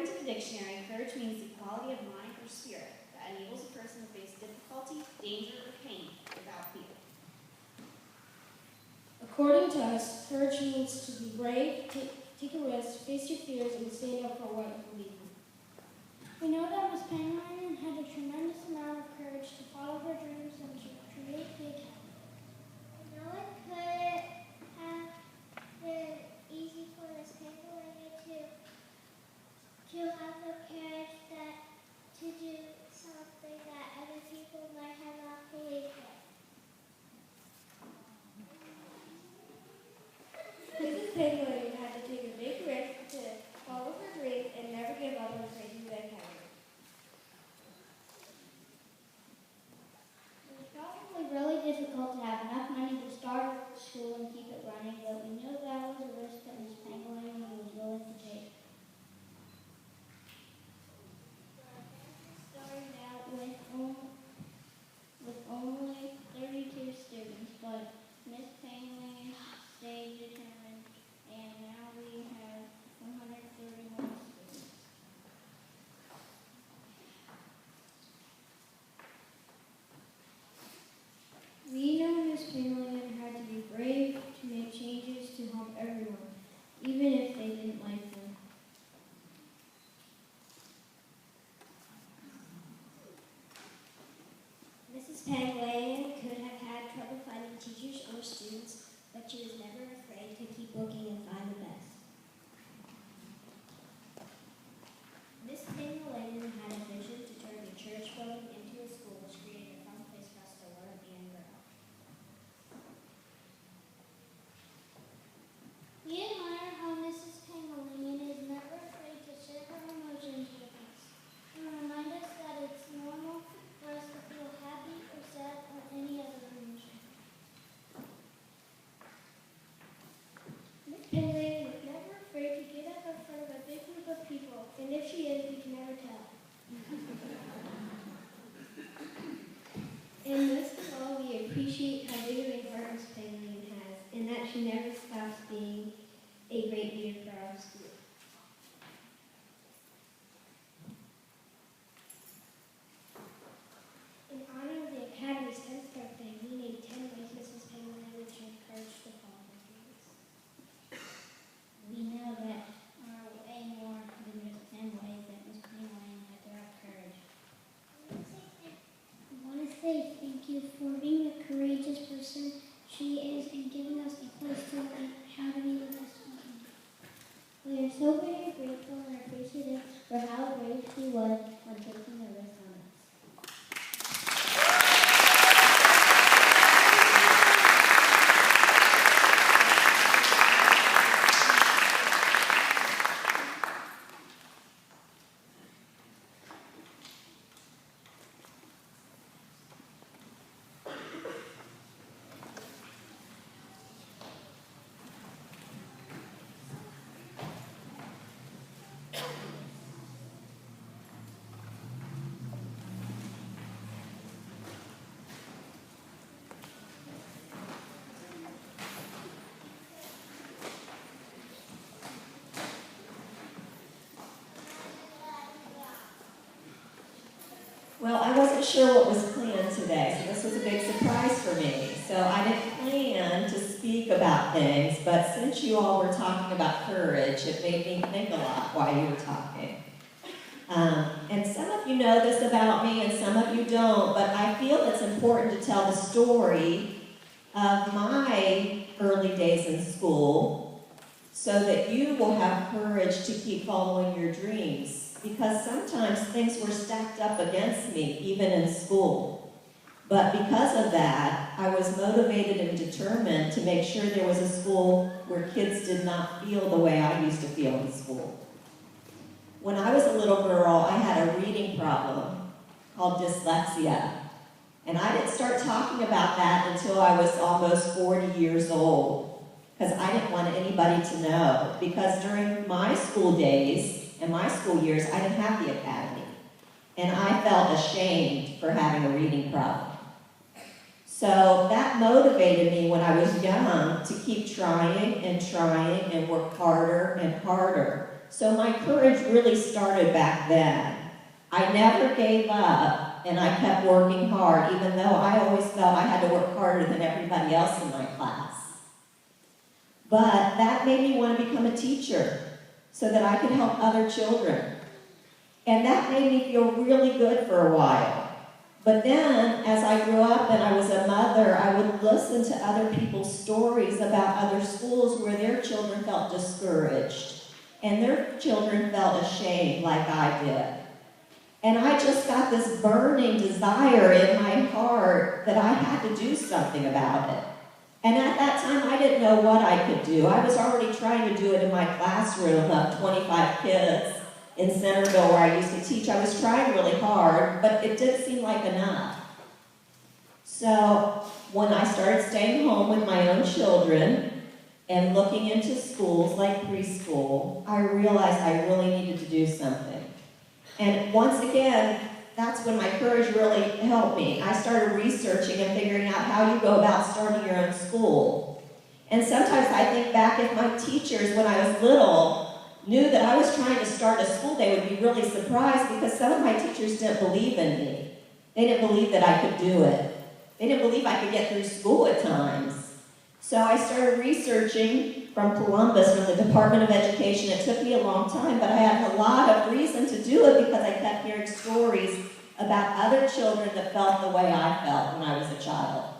According to the dictionary, courage means the quality of mind or spirit that enables a person to face difficulty, danger, or pain without fear. According to us, courage means to be brave, take a risk, face your fears, and stand up for what you believe in. We know that Miss Pangilinan had a tremendous amount of courage to follow her dreams and to create the academy. I know it couldn't have been easy for Miss Pangilinan to have the courage to do something that other people might have not believed in. Mrs. Pangilinan had to take a big risk to follow her dreams and never give up on creating the academy. It was probably really difficult to have enough money to start school and keep it running, but we knew that was a risk that Miss Pangilinan was willing to take. Started out with only 32 students, but Miss Pangilinan stayed determined, and now we have 131 students. We know Miss Pangilinan had to be brave to make changes to help everyone, even if they didn't like them. Mrs. Pangilinan could have had trouble finding teachers or students, but she was never afraid to keep looking and find the best. Miss Pangilinan had a vision to turn the church building into a school, which created a fun place for us to learn and grow. We admire how Mrs. Pangilinan is never afraid to share her emotions with us and remind us that it's normal for us to feel happy or sad or any other emotion. Miss Pangilinan was never afraid to get up in front of a big group of people, and if she is, we can never tell. And most of all, we appreciate how big of a heart Miss Pangilinan has, and that she never stops being a great leader for our school. In honor of the Academy's 10th birthday, we named 10 ways Mrs. Pangilinan showed courage to follow her dreams. We know that there are way more than just 10 ways that Miss Pangilinan had to have courage. I want to say thank you for being the courageous person she is and giving us a place to learn how to be the best we can be. We are so very grateful and appreciative for how brave she was when taking the risk on us. Well, I wasn't sure what was planned today, so this was a big surprise for me. So I didn't plan to speak about things, but since you all were talking about courage, it made me think a lot while you were talking. And some of you know this about me and some of you don't, but I feel it's important to tell the story of my early days in school so that you will have courage to keep following your dreams. Because sometimes things were stacked up against me, even in school. But because of that, I was motivated and determined to make sure there was a school where kids did not feel the way I used to feel in school. When I was a little girl, I had a reading problem called dyslexia. And I didn't start talking about that until I was almost 40 years old, because I didn't want anybody to know. Because during my school days, in my school years, I didn't have the academy. And I felt ashamed for having a reading problem. So that motivated me when I was young to keep trying and work harder and harder So my courage really started back then. I never gave up, and I kept working hard, even though I always felt I had to work harder than everybody else in my class. But that made me want to become a teacher so that I could help other children. And that made me feel really good for a while. But then, as I grew up and I was a mother, I would listen to other people's stories about other schools where their children felt discouraged and their children felt ashamed like I did. And I just got this burning desire in my heart that I had to do something about it. And at that time, I didn't know what I could do. I was already trying to do it in my classroom of 25 kids in Centerville where I used to teach. I was trying really hard, but it didn't seem like enough. So when I started staying home with my own children and looking into schools like preschool, I realized I really needed to do something. And once again, that's when my courage really helped me. I started researching and figuring out how you go about starting your own school. And sometimes I think back if my teachers, when I was little, knew that I was trying to start a school, they would be really surprised because some of my teachers didn't believe in me. They didn't believe that I could do it. They didn't believe I could get through school at times. So I started researching from Columbus, from the Department of Education. It took me a long time, but I had a lot of reason to do it because I kept hearing stories about other children that felt the way I felt when I was a child.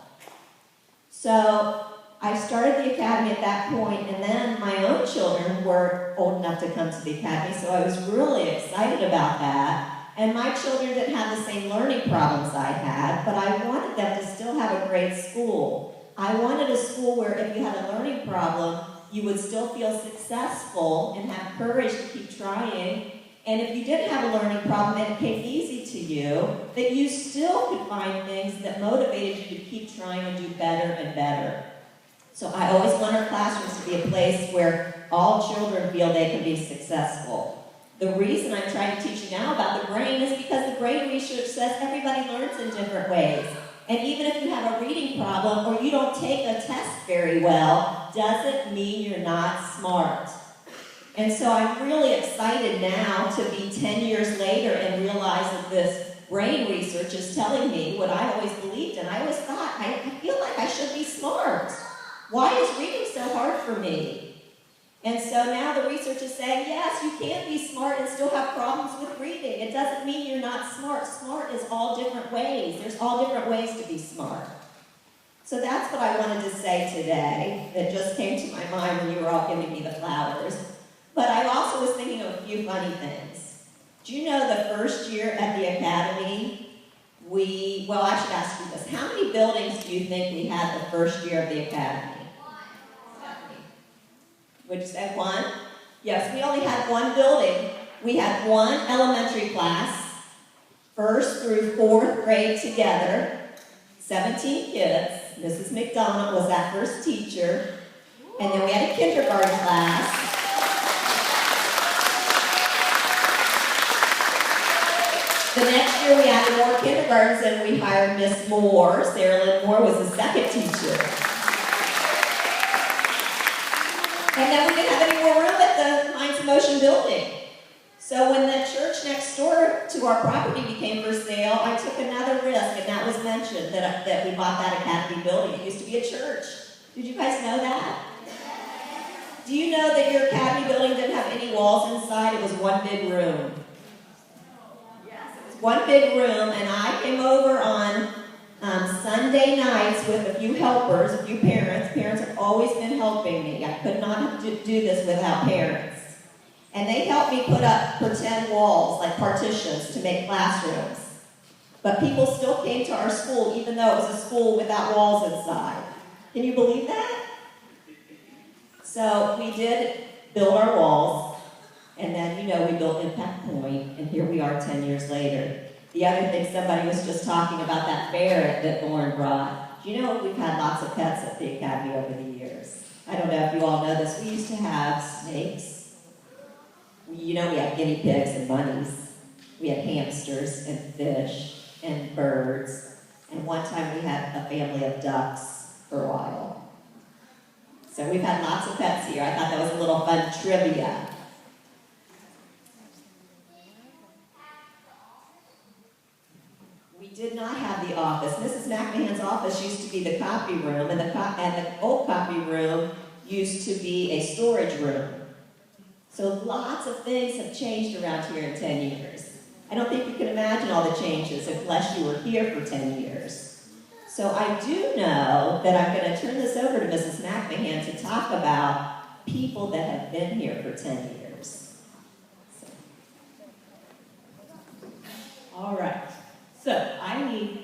So I started the academy at that point, and then my own children were old enough to come to the academy, so I was really excited about that. And my children didn't have the same learning problems I had, but I wanted them to still have a great school. I wanted a school where if you had a learning problem, you would still feel successful and have courage to keep trying. And if you didn't have a learning problem and it came easy to you, that you still could find things that motivated you to keep trying and do better and better. So I always want our classrooms to be a place where all children feel they can be successful. The reason I'm trying to teach you now about the brain is because the brain research says everybody learns in different ways. And even if you have a reading problem or you don't take a test very well, doesn't mean you're not smart. And so I'm really excited now to be 10 years later and realize that this brain research is telling me what I always believed in. I always thought, I feel like I should be smart. Why is reading so hard for me? And so now the research is saying, yes, you can be smart and still have problems with reading. It doesn't mean you're not smart. Smart is all different ways. There's all different ways to be smart. So that's what I wanted to say today. That just came to my mind when you were all giving me the flowers. But I also was thinking of a few funny things. Do you know the first year at the academy, I should ask you this. How many buildings do you think we had the first year of the academy? Would you say one? Yes, we only had one building. We had one elementary class, 1st through 4th grade together, 17 kids. Mrs. McDonald was that first teacher. And then we had a kindergarten class. The next year we added more kindergartens and we hired Miss Moore. Sarah Lynn Moore was the second teacher. And then we didn't have any more room at the Minds in Motion building. So when the church next door to our property became for sale, I took another risk, and that was mentioned, that we bought that academy building. It used to be a church. Did you guys know that? Do you know that your academy building didn't have any walls inside? It was one big room. Yes, it was one big room, and I came over on Sunday nights with a few helpers, a few parents. Parents have always been helping me. I could not do this without parents. And they helped me put up pretend walls, like partitions, to make classrooms. But people still came to our school, even though it was a school without walls inside. Can you believe that? So we did build our walls, and then, we built Impact Point, and here we are 10 years later. The other thing, somebody was just talking about that ferret that Lauren brought. Do you know we've had lots of pets at the academy over the years? I don't know if you all know this. We used to have snakes. We had guinea pigs and bunnies. We had hamsters and fish and birds. And one time we had a family of ducks for a while. So we've had lots of pets here. I thought that was a little fun trivia. have the office. Mrs. McMahon's office used to be the copy room, and the old copy room used to be a storage room. So lots of things have changed around here in 10 years. I don't think you can imagine all the changes unless you were here for 10 years. So I do know that I'm going to turn this over to Mrs. McMahon to talk about people that have been here for 10 years. All right. So I need